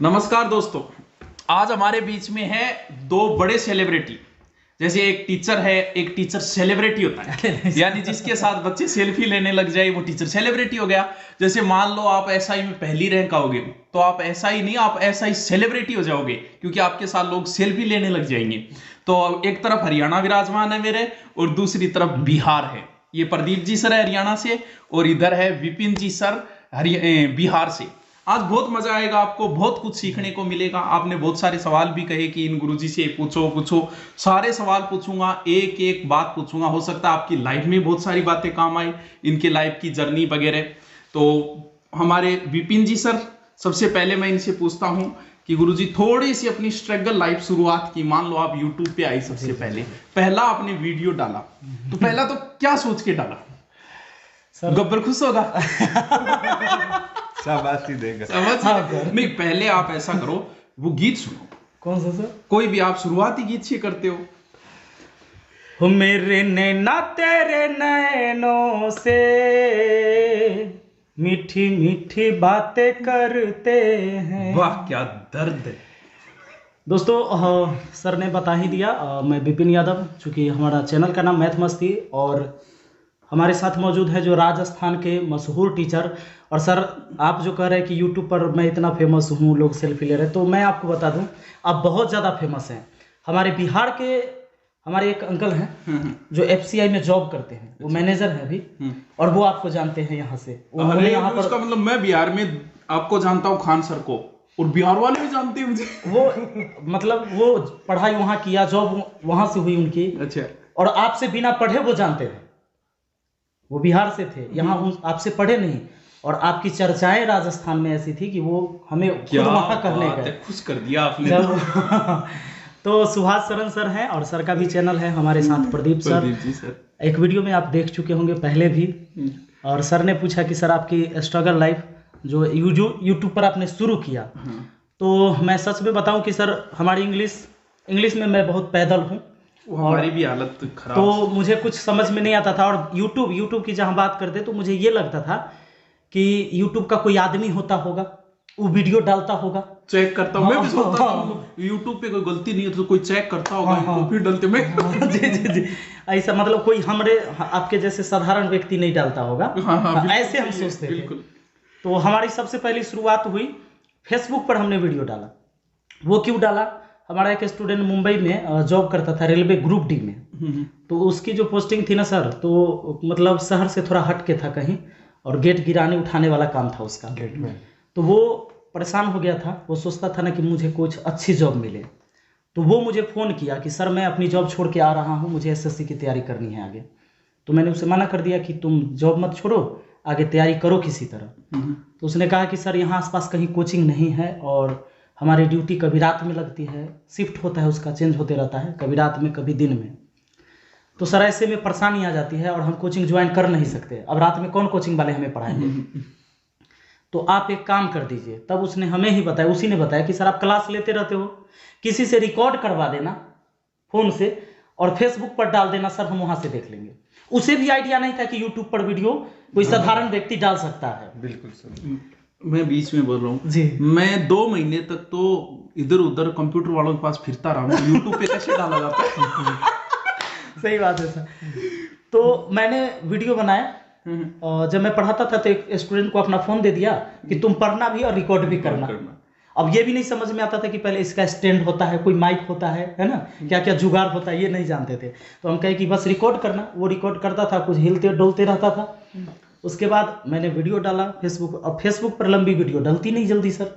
नमस्कार दोस्तों, आज हमारे बीच में है दो बड़े सेलिब्रिटी। जैसे एक टीचर है, एक टीचर सेलिब्रिटी होता है, यानी जिसके साथ बच्चे सेल्फी लेने लग जाए वो टीचर सेलिब्रिटी हो गया। जैसे मान लो आप एसआई में पहली रैंक आओगे तो आप एसआई नहीं, आप एसआई सेलिब्रिटी हो जाओगे, क्योंकि आपके साथ लोग सेल्फी लेने लग जाएंगे। तो एक तरफ हरियाणा विराजमान है मेरे और दूसरी तरफ बिहार है। ये प्रदीप जी सर है हरियाणा से और इधर है विपिन जी सर बिहार से। आज बहुत मजा आएगा, आपको बहुत कुछ सीखने को मिलेगा। आपने बहुत सारे सवाल भी कहे कि इन गुरुजी से पूछो, सारे सवाल पूछूंगा, एक एक बात पूछूंगा। हो सकता है आपकी लाइफ में बहुत सारी बातें काम आए, इनके लाइफ की जर्नी वगैरह। तो हमारे विपिन जी सर, सबसे पहले मैं इनसे पूछता हूं कि गुरुजी थोड़ी सी अपनी स्ट्रगल लाइफ शुरुआत की। मान लो आप यूट्यूब पे आई, सबसे पहला आपने वीडियो डाला, तो पहला तो क्या सोच के डाला? गब्बर खुश होगा शाबाशी देगा। नहीं, पहले आप ऐसा करो, वो गीत सुनो। कौन सा सर? कोई भी आप शुरुआती गीत से करते हो। मेरे नैना तेरे नैनों से मीठी मीठी बातें करते हैं। वाह क्या दर्द है दोस्तों, सर ने बता ही दिया। मैं विपिन यादव, चूंकि हमारा चैनल का नाम मैथ मस्ती, और हमारे साथ मौजूद है जो राजस्थान के मशहूर टीचर। और सर, आप जो कह रहे हैं कि यूट्यूब पर मैं इतना फेमस हूँ, लोग सेल्फी ले रहे हैं, तो मैं आपको बता दूं आप बहुत ज़्यादा फेमस हैं। हमारे बिहार के हमारे एक अंकल हैं जो एफसीआई में जॉब करते हैं, वो मैनेजर हैं अभी, और वो आपको जानते हैं यहाँ से। अरे यहाँ पर उसका मतलब मैं बिहार में आपको जानता हूँ, खान सर को, और बिहार वाले भी जानते हैं मुझे। वो मतलब वो पढ़ाई वहाँ किया, जॉब वहाँ से हुई उनकी। अच्छा। और आपसे बिना पढ़े वो जानते थे, वो बिहार से थे, यहाँ आपसे पढ़े नहीं। और आपकी चर्चाएं राजस्थान में ऐसी थी कि वो हमें खुद वहाँ करने गए। खुश कर दिया आपने। तो सुभाष शरण सर हैं, और सर का भी चैनल है हमारे साथ, प्रदीप सर। एक वीडियो में आप देख चुके होंगे पहले भी। और सर ने पूछा कि सर आपकी स्ट्रगल लाइफ जो यूट्यूब पर आपने शुरू किया, तो मैं सच में बताऊं कि सर हमारी इंग्लिश में मैं बहुत पैदल हूँ, हमारी भी हालत खराब। तो मुझे कुछ समझ में नहीं आता था। और यूट्यूब की जहाँ बात करते तो मुझे ये लगता था कि यूट्यूब का कोई आदमी होता होगा, वो वीडियो डालता होगा, चेक करता हूँ। मैं भी सोचता हूँ यूट्यूब पे कोई गलती नहीं है तो कोई चेक करता होगा, फिर डालते मैं। जी, ऐसा मतलब कोई आपके जैसे साधारण व्यक्ति नहीं डालता होगा। ऐसे हम सोचते थे। तो हमारी सबसे पहली शुरुआत हुई फेसबुक पर, हमने वीडियो डाला। वो क्यों डाला? हमारा एक स्टूडेंट मुंबई में जॉब करता था, रेलवे ग्रुप डी में। तो उसकी जो पोस्टिंग थी ना सर, तो मतलब शहर से थोड़ा हट के था कहीं, और गेट गिराने उठाने वाला काम था उसका गेट में। तो वो परेशान हो गया था, वो सोचता था ना कि मुझे कुछ अच्छी जॉब मिले। तो वो मुझे फ़ोन किया कि सर मैं अपनी जॉब छोड़ के आ रहा हूँ, मुझे एसएससी की तैयारी करनी है आगे। तो मैंने उसे मना कर दिया कि तुम जॉब मत छोड़ो, आगे तैयारी करो किसी तरह। तो उसने कहा कि सर यहाँ आसपास कहीं कोचिंग नहीं है, और हमारी ड्यूटी कभी रात में लगती है, शिफ्ट होता है उसका, चेंज होते रहता है, कभी रात में कभी दिन में। तो सर ऐसे में परेशानी आ जाती है और हम कोचिंग ज्वाइन कर नहीं सकते। अब रात में कौन कोचिंग वाले हमें पढ़ाएंगे? तो आप एक काम कर दीजिए। तब उसने हमें ही बताया, उसी ने बताया कि सर आप क्लास लेते रहते हो, किसी से रिकॉर्ड करवा देना फ़ोन से और फेसबुक पर डाल देना, सर हम वहाँ से देख लेंगे। उसे भी आइडिया नहीं था कि यूट्यूब पर वीडियो कोई साधारण व्यक्ति डाल सकता है। बिल्कुल सर। मैं बीच में बोल रहा हूँ जी, मैं 2 महीने तक तो इधर उधर कंप्यूटर वालों के पास फिरता रहा हूँ, यूट्यूब पे कैसे डाला जाता है। सही बात है सर। तो मैंने वीडियो बनाया, और जब मैं पढ़ाता था तो एक स्टूडेंट को अपना फ़ोन दे दिया कि तुम पढ़ना भी और रिकॉर्ड भी करना। अब ये भी नहीं समझ में आता था कि पहले इसका स्टैंड होता है, कोई माइक होता है ना, क्या क्या जुगाड़ होता है, ये नहीं जानते थे। तो हम कहे कि बस रिकॉर्ड करना। वो रिकॉर्ड करता था, कुछ हिलते डोलते रहता था। उसके बाद मैंने वीडियो डाला फेसबुक। अब फेसबुक पर लंबी वीडियो डलती नहीं जल्दी सर,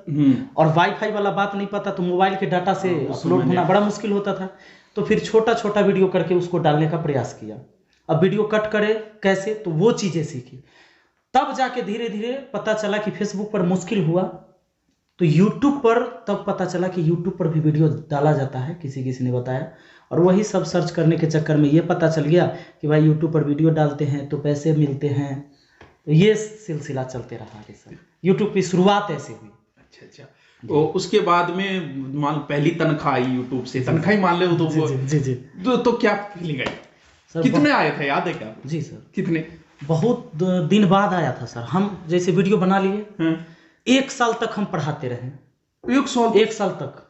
और वाईफाई वाला बात नहीं पता, तो मोबाइल के डाटा से अपलोड होना बड़ा मुश्किल होता था। तो फिर छोटा छोटा वीडियो करके उसको डालने का प्रयास किया। अब वीडियो कट करे कैसे, तो वो चीज़ें सीखी। तब जाके धीरे धीरे पता चला कि फेसबुक पर मुश्किल हुआ, तो यूट्यूब पर तब पता चला कि यूट्यूब पर भी वीडियो डाला जाता है, किसी ने बताया। और वही सब सर्च करने के चक्कर में ये पता चल गया कि भाई यूट्यूब पर वीडियो डालते हैं तो पैसे मिलते हैं। तो ये सिलसिला चलते रहा है सर, यूट्यूब की शुरुआत ऐसे हुई। अच्छा। तो उसके बाद में मान पहली तनख्वाह आई यूट्यूब से, तनख्वाह ही मान ले तो वो जी। तो क्या फीलिंग आई? कितने आए थे, याद है क्या? जी सर, कितने? बहुत दिन बाद आया था सर। हम जैसे वीडियो बना लिए, 1 साल तक हम पढ़ाते रहे, 1 साल तक।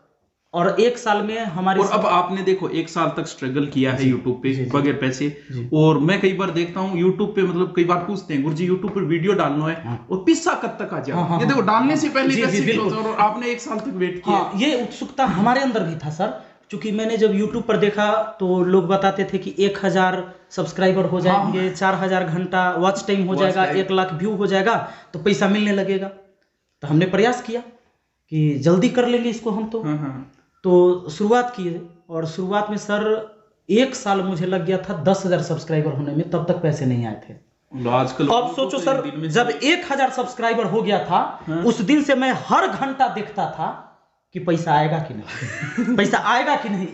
और 1 साल में हमारे और अब आपने देखो 1 साल तक स्ट्रगल किया है यूट्यूब पे बगैर पैसे। और मैं कई बार देखता हूँ यूट्यूब पे, मतलब कई बार पूछते हैं गुरुजी यूट्यूब पर वीडियो डालना है और पैसा कब तक आ जाए। ये देखो डालने से पहले पैसे क्यों होता है, और आपने 1 साल तक वेट किया। ये उत्सुकता हमारे अंदर भी था सर, क्योंकि मैंने जब यूट्यूब पर देखा तो लोग बताते थे कि 1000 सब्सक्राइबर हो जाएंगे, 4000 घंटा वॉच टाइम हो जाएगा, 1 लाख व्यू हो जाएगा तो पैसा मिलने लगेगा। तो हमने प्रयास किया कि जल्दी कर लेंगे इसको हम तो शुरुआत किए। और शुरुआत में सर 1 साल मुझे लग गया था 10,000 सब्सक्राइबर होने में, तब तक पैसे नहीं आए थे। आजकल अब सोचो सर, जब 1000 सब्सक्राइबर हो गया था, उस दिन से मैं हर घंटा देखता था कि पैसा आएगा कि नहीं पैसा आएगा कि नहीं।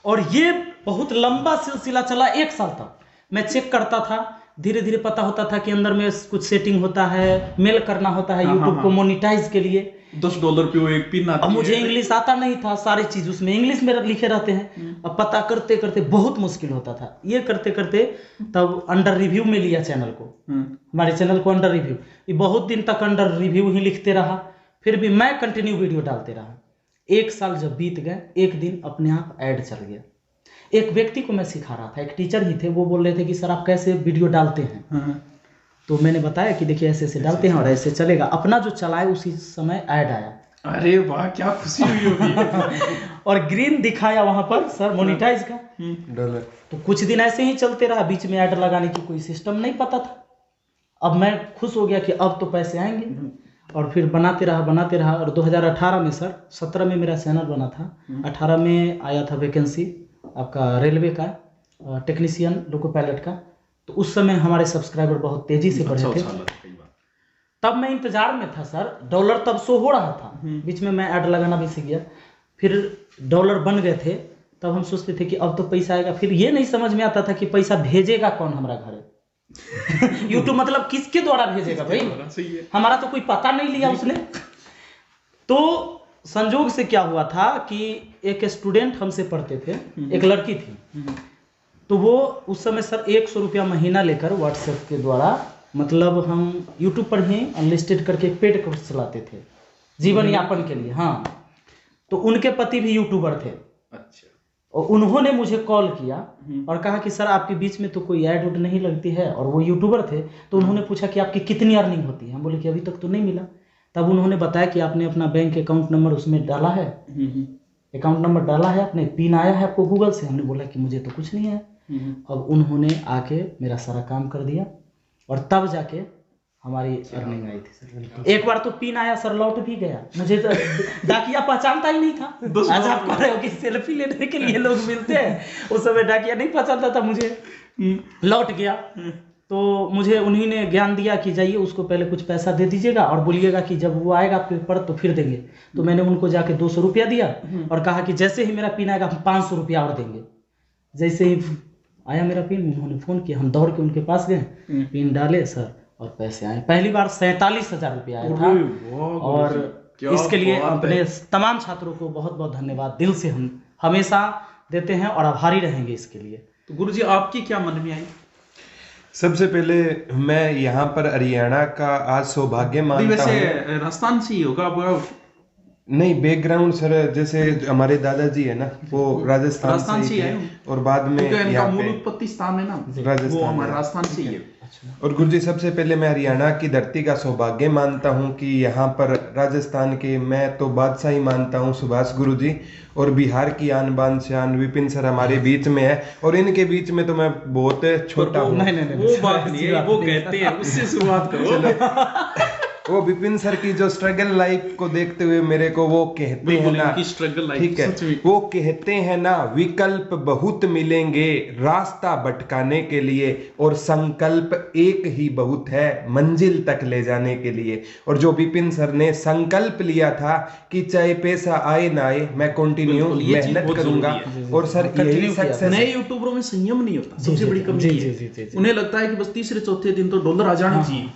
और ये बहुत लंबा सिलसिला चला 1 साल तक। मैं चेक करता था, धीरे धीरे पता होता था कि अंदर में कुछ सेटिंग होता है, मेल करना होता है यूट्यूब को मोनिटाइज के लिए। $10 पे वो एक पिन आती है। अब मुझे इंग्लिश आता नहीं था, सारी चीज उसमें इंग्लिश में लिखे रहते हैं। अब पता करते करते बहुत मुश्किल होता था। ये करते करते तब अंडर रिव्यू में लिया चैनल को, हमारे चैनल को अंडर रिव्यू। ये बहुत दिन तक अंडर रिव्यू ही लिखते रहा, फिर भी मैं कंटिन्यू वीडियो डालते रहा। 1 साल जब बीत गए, एक दिन अपने आप ऐड चल गया। एक व्यक्ति को मैं सिखा रहा था, एक टीचर ही थे, वो बोल रहे थे कि सर आप कैसे वीडियो डालते हैं। तो मैंने बताया कि देखिए ऐसे ऐसे डालते हैं और ऐसे चलेगा। अपना जो चलाए उसी समय ऐड आया। अरे वाह, क्या खुशी हुई होगी। और ग्रीन दिखाया वहां पर सर मोनिटाइज का डॉलर। तो कुछ दिन ऐसे ही चलते रहा, बीच में ऐड लगाने की कोई सिस्टम नहीं पता था। अब मैं खुश हो गया कि अब तो पैसे आएंगे, और फिर बनाते रहा। और 2018 में सर, 17 में मेरा चैनल बना था, 18 में आया था वैकेंसी आपका रेलवे का टेक्नीशियन लोको पायलट का। तो उस समय हमारे सब्सक्राइबर बहुत तेजी से बढ़े थे। तब मैं इंतजार में था सर, डॉलर तब शो हो रहा था, बीच में मैं ऐड लगाना भी सीख गया। फिर डॉलर बन गए थे, तब हम सोचते थे कि अब तो पैसा आएगा। फिर ये नहीं समझ में आता था कि पैसा भेजेगा कौन हमारा घर यूट्यूब मतलब किसके द्वारा भेजेगा भाई, हमारा तो कोई पता नहीं लिया उसने। तो संजोग से क्या हुआ था कि एक स्टूडेंट हमसे पढ़ते थे, एक लड़की थी, तो वो उस समय सर 100 रुपया महीना लेकर व्हाट्सएप के द्वारा, मतलब हम यूट्यूब पर ही अनलिस्टेड करके पेड कोर्स चलाते थे जीवन यापन के लिए। हाँ, तो उनके पति भी यूट्यूबर थे। अच्छा। और उन्होंने मुझे कॉल किया और कहा कि सर आपके बीच में तो कोई ऐड उड नहीं लगती है, और वो यूट्यूबर थे। तो उन्होंने पूछा कि आपकी कितनी अर्निंग होती है। हम बोले कि अभी तक तो नहीं मिला। तब उन्होंने बताया कि आपने अपना बैंक अकाउंट नंबर उसमें डाला है, अकाउंट नंबर डाला है, अपने पिन आया है आपको गूगल से। हमने बोला कि मुझे तो कुछ नहीं है। अब उन्होंने आके मेरा सारा काम कर दिया, और तब जाके हमारी अर्निंग आई थी सर। एक बार तो पिन आया सर, लौट भी गया। मुझे तो डाकिया पहचानता ही नहीं था। आज आप कह रहे हो कि सेल्फी लेने के लिए लोग मिलते हैं, उस समय डाकिया नहीं पहचानता था मुझे। लौट गया तो मुझे उन्हीं ने ज्ञान दिया कि जाइए उसको पहले कुछ पैसा दे दीजिएगा और बोलिएगा कि जब वो आएगा पेपर तो फिर देंगे। तो मैंने उनको जाके 200 रुपया दिया और कहा कि जैसे ही मेरा पिन आएगा हम 500 रुपया और देंगे। जैसे ही आया मेरा पिन, उन्होंने फ़ोन किया, हम दौड़ के उनके पास गए, पिन डाले सर और पैसे आए। पहली बार 47,000 रुपया आया था। और इसके लिए अपने तमाम छात्रों को बहुत बहुत धन्यवाद दिल से हम हमेशा देते हैं और आभारी रहेंगे इसके लिए। तो गुरुजी आपकी क्या मन में आई? सबसे पहले मैं यहाँ पर हरियाणा का आज सौभाग्य मानता हूँ। वैसे राजस्थान से ही होगा आपका? नहीं, बैकग्राउंड सर जैसे हमारे दादाजी है ना, वो राजस्थान से ही है, और बाद में यहाँ मूल उत्पत्ति स्थान है ना राजस्थान, वो हमारे राजस्थान से ही है। और गुरुजी सबसे पहले मैं हरियाणा की धरती का सौभाग्य मानता हूँ कि यहाँ पर राजस्थान के मैं तो बादशाह ही मानता हूँ सुभाष गुरुजी, और बिहार की आन बान शान विपिन सर हमारे बीच में है, और इनके बीच में तो मैं बहुत छोटा हूँ। वो बात नहीं है, वो कहते हैं उससे शुरुआत करो। वो विपिन सर की जो स्ट्रगल लाइफ को देखते हुए मेरे को वो कहते हैं ना, ठीक है, वो कहते हैं ना, विकल्प बहुत मिलेंगे रास्ता भटकाने के लिए, और संकल्प एक ही बहुत है मंजिल तक ले जाने के लिए। और जो विपिन सर ने संकल्प लिया था कि चाहे पैसा आए ना आए मैं कंटिन्यू मेहनत करूंगा, और सर यही सक्सेस। नए यूट्यूबरों में संयम नहीं होता, सबसे बड़ी कमी है। उन्हें लगता है कि बस तीसरे चौथे दिन तो डॉलर आ जाना चाहिए,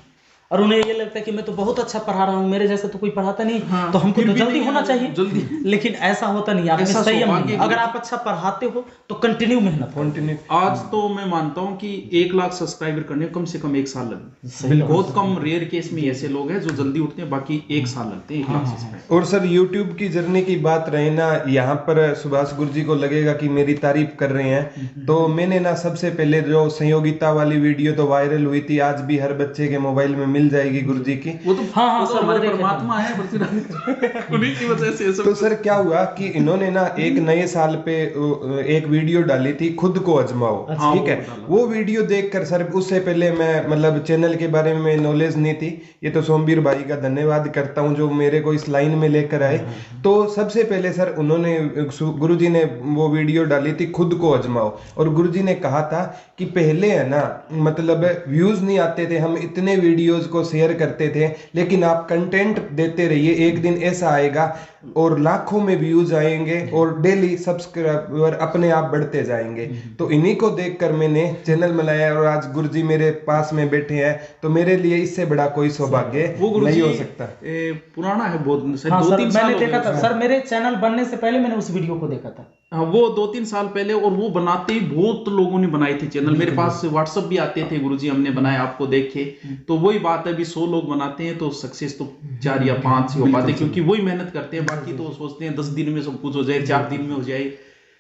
और उन्हें ये लगता है कि मैं तो बहुत अच्छा पढ़ा रहा हूँ, मेरे जैसा तो कोई पढ़ाता नहीं, तो हमको तो जल्दी होना चाहिए जल्दी। लेकिन ऐसा होता नहीं, आप संयम नहीं। अगर आप अच्छा पढ़ाते हो तो कंटिन्यू मेहनत कंटिन्यू। आज तो मैं मानता हूँ कि 1 लाख सब्सक्राइबर करने कम से कम 1 साल लगे। बहुत कम रेयर केस में ऐसे लोग हैं जो जल्दी उठते हैं, बाकी 1 साल लगते हैं 1 लाख सब्सक्राइबर। और सर यूट्यूब की जर्नी की बात रहे ना, यहाँ पर सुभाष गुरुजी को लगेगा कि मेरी तारीफ कर रहे हैं, तो मैंने ना सबसे पहले जो संयोगिता वाली वीडियो तो वायरल हुई थी, आज भी हर बच्चे के मोबाइल में मिल जाएगी गुरुजी की। वो तो हमारे परमात्मा है उन्हीं की वजह से सब। तो सर क्या हुआ कि इन्होंने ना एक नए साल पे एक वीडियो डाली थी, खुद को आजमाओ, ठीक है। वो वीडियो देखकर सर, उससे पहले मैं मतलब चैनल के बारे में नॉलेज नहीं थी, ये तो सोमवीर भाई का धन्यवाद करता हूँ जो मेरे को इस लाइन में लेकर आए। तो सबसे पहले सर उन्होंने, गुरुजी ने वो वीडियो डाली थी खुद को आजमाओ, और गुरुजी ने कहा था कि पहले है ना मतलब व्यूज नहीं आते थे, हम इतने वीडियोस को शेयर करते थे, लेकिन आप कंटेंट देते रहिए, एक दिन ऐसा आएगा और लाखों में व्यूज आएंगे और डेली सब्सक्राइबर अपने आप बढ़ते जाएंगे। तो इन्हीं को देखकर मैंने चैनल बनाया और आज गुरुजी मेरे पास में बैठे हैं, तो मेरे लिए इससे बड़ा कोई सौभाग्य नहीं हो सकता। पुराना है बहुत, 2-3 साल मैंने देखा था सर, मेरे चैनल बनने से पहले मैंने उस वीडियो को देखा था। हाँ, वो 2-3 साल पहले, और वो बनाते ही बहुत लोगों ने बनाए थे चैनल। मेरे पास व्हाट्सएप भी आते थे, गुरुजी हमने बनाया आपको देखे। तो वही बात है, अभी 100 लोग बनाते हैं तो सक्सेस तो 4 या 5 ही हो पाते, क्योंकि वही मेहनत करते हैं। बाकी तो सोचते हैं 10 दिन में सब कुछ हो जाए, 4 दिन में हो जाए।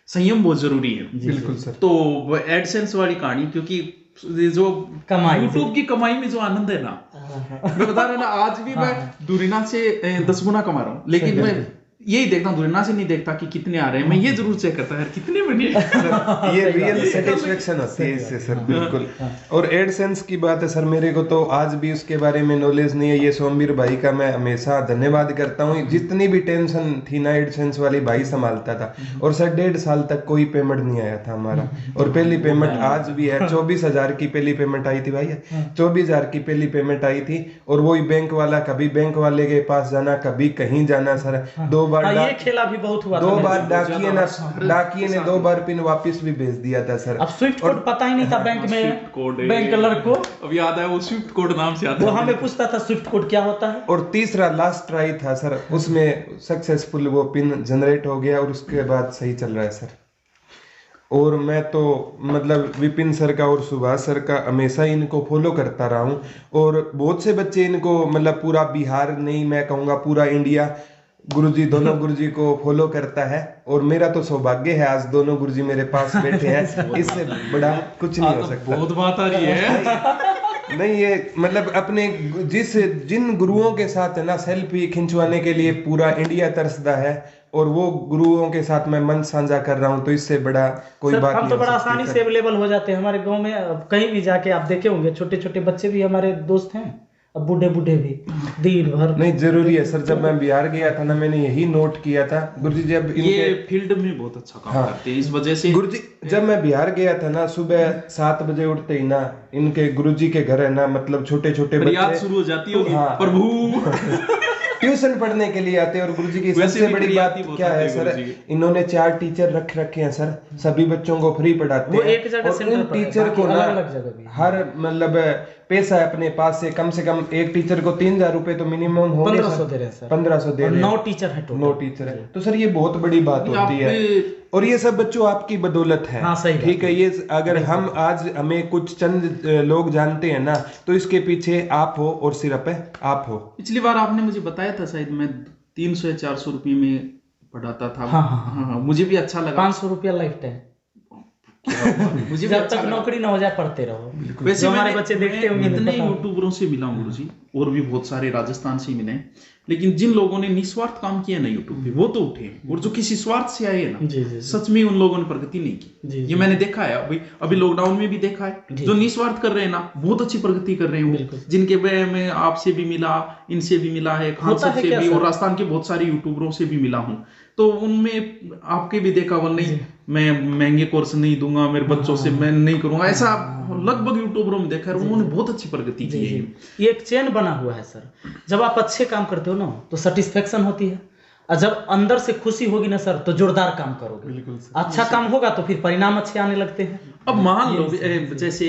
संयम बहुत जरूरी है। बिल्कुल सर। तो एडसेंस वाली कहानी, क्योंकि जो कमाई, यूट्यूब की कमाई में जो आनंद है ना, मैं बता रहा ना, आज भी मैं दुरीना से 10 गुना कमा रहा हूँ, लेकिन मैं यही देखता हूँ, दुरीना से नहीं देखता कि कितने आ रहे हैं। मैं ये जरूर चेक करता है कितने बने। ये रियल सेटिस्फेक्शन होती है इससे सर। बिल्कुल। और एडसेंस की बात है सर, मेरे को तो आज भी उसके बारे में नॉलेज नहीं है। ये सोमवीर भाई का मैं हमेशा धन्यवाद करता हूँ, जितनी भी टेंशन थी ना एडसेंस वाली भाई संभालता था। और सर 1.5 साल तक कोई पेमेंट नहीं आया था हमारा, और पहली पेमेंट आज भी है। 24,000 की पहली पेमेंट आई थी भाई, 24,000 की पहली पेमेंट आई थी। और वही बैंक वाला, कभी बैंक वाले के पास जाना, कभी कहीं जाना सर। 2 बार ये खेला भी बहुत हुआ, 2 बार डाकिए ने 2 बार पिन वापस भी भेज दिया था सर। अब स्विफ्ट कोड पता ही नहीं था बैंक में, बैंक क्लर्क को। अब याद है, वो स्विफ्ट कोड नाम से आता है, वो हमें पूछता था स्विफ्ट कोड क्या होता है। और तीसरा लास्ट ट्राई था सर, उसमें सक्सेसफुल वो पिन जनरेट हो गया, और उसके बाद सही चल रहा है सर। और मैं तो मतलब विपिन सर का और सुभाष सर का हमेशा इनको फॉलो करता रहा हूँ। और बहुत से बच्चे इनको मतलब पूरा बिहार नहीं, मैं कहूँगा पूरा इंडिया गुरुजी, दोनों गुरुजी को फॉलो करता है। और मेरा तो सौभाग्य है आज दोनों गुरुजी मेरे पास बैठे हैं, इससे बड़ा कुछ नहीं हो सकता। बहुत बात आ रही है। नहीं, ये मतलब अपने जिन गुरुओं के साथ है ना सेल्फी खिंचवाने के लिए पूरा इंडिया तरसदा है, और वो गुरुओं के साथ मैं मन साझा कर रहा हूँ, तो इससे बड़ा कोई बात नहीं। हम तो बड़ा आसानी से अवेलेबल हो जाते हैं हमारे गांव में। कहीं भी जाके आप देखे होंगे, छोटे छोटे बच्चे भी हमारे दोस्त हैं, अब बूढ़े बूढ़े भी दिन भर। नहीं, जरूरी है सर। जब मैं बिहार गया था ना, मैंने यही नोट किया था गुरुजी, जब ये फील्ड में बहुत अच्छा काम करते हैं, इस वजह से गुरुजी, जब मैं बिहार गया था ना, सुबह 7 बजे उठते ही ना इनके गुरुजी के घर है ना, मतलब छोटे छोटे बच्चे शुरू हो जाती होगी, प्रभु ट्यूशन पढ़ने के लिए आते हैं। और गुरुजी की सबसे बड़ी बात क्या है सर, इन्होंने 4 टीचर रख रखे हैं सर, सभी बच्चों को फ्री पढ़ाते हैं। एक जगह और उन टीचर को ना हर मतलब पैसा है अपने पास से कम एक टीचर को 3,000 रुपए तो मिनिमम हो, 1500 दे रहे हैं सर, 1500 दे रहे हैं। 9 टीचर है, 9 टीचर है। तो सर ये बहुत बड़ी बात होती है, और ये सब बच्चों आपकी बदौलत है। हाँ, सही ठीक है। ये अगर हम आज हमें कुछ चंद लोग जानते हैं ना, तो इसके पीछे आप हो, और सिर्फ आप हो। पिछली बार आपने मुझे बताया था शायद, मैं 300 या 400 रुपये में पढ़ाता था। हाँ, मुझे भी अच्छा लगा। 500 रुपया लाइफ टाइम, मुझे जब तक नौकरी ना हो जाए पढ़ते रहो। वैसे हमारे बच्चे देखते होंगे। इतने यूट्यूबरों से मिला हूँ गुरुजी, और भी बहुत सारे राजस्थान से मिले, लेकिन जिन लोगों ने निस्वार्थ काम किया ना यूट्यूब पे, वो तो उठे। और जो किसी स्वार्थ से आए ना, सच में उन लोगों ने प्रगति नहीं की। ये मैंने देखा है, अभी लॉकडाउन में भी देखा है, जो निस्वार्थ कर रहे हैं ना, बहुत अच्छी प्रगति कर रहे हैं। जिनके मैं आपसे भी मिला, इनसे भी मिला है, खान साहब से भी, और राजस्थान के बहुत सारे यूट्यूबरों से भी मिला हूँ। तो उनमें आपके भी देखा हुआ, नहीं मैं महंगे कोर्स नहीं दूंगा मेरे बच्चों से, मैं नहीं करूंगा, ऐसा लगभग यूट्यूबरों में देखा है। उन्होंने बहुत अच्छी प्रगति की है। ये एक चेन बना हुआ है सर। जब आप अच्छे काम करते हो ना, तो सेटिस्फेक्शन होती है, और जब अंदर से खुशी होगी ना सर, तो जोरदार काम करोगे। बिल्कुल अच्छा काम होगा तो फिर परिणाम अच्छे आने लगते हैं। अब मान लो जैसे